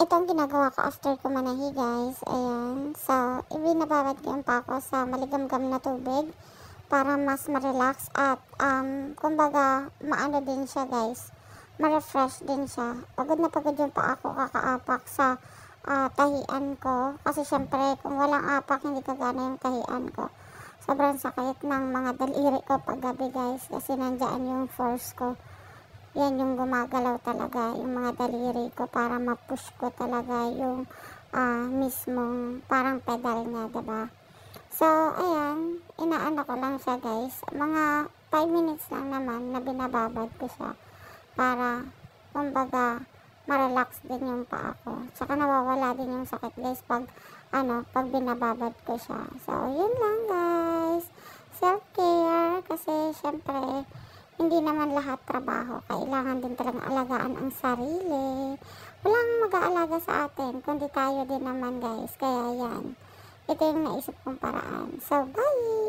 Ito ang ginagawa ko after ko manahi, guys. Ayan. So, ibinababad ko yung pako sa maligamgam na tubig para mas ma-relax at kumbaga maano din siya, guys. Ma-refresh din siya. Pagod na pagod yung pa ako kakaapak sa tahian ko. Kasi syempre, kung walang apak, hindi kagana yung tahian ko. Sobrang sakit ng mga daliri ko paggabi, guys. Kasi nandyan yung force ko. Yan yung gumagalaw talaga, yung mga daliri ko para ma-push ko talaga yung mismong parang pedal niya, diba? So, ayan, inaano ko lang siya, guys. Mga 5 minutes lang naman na binababad ko siya para, kumbaga, ma-relax din yung paa ko. Tsaka nawawala din yung sakit, guys, pag binababad ko siya. So, yun lang, guys. Self-care, kasi, syempre, hindi naman lahat trabaho. Kailangan din talagang alagaan ang sarili. Walang mag-aalaga sa atin, kundi tayo din naman, guys. Kaya yan. Ito yung naisip kong paraan. So, bye!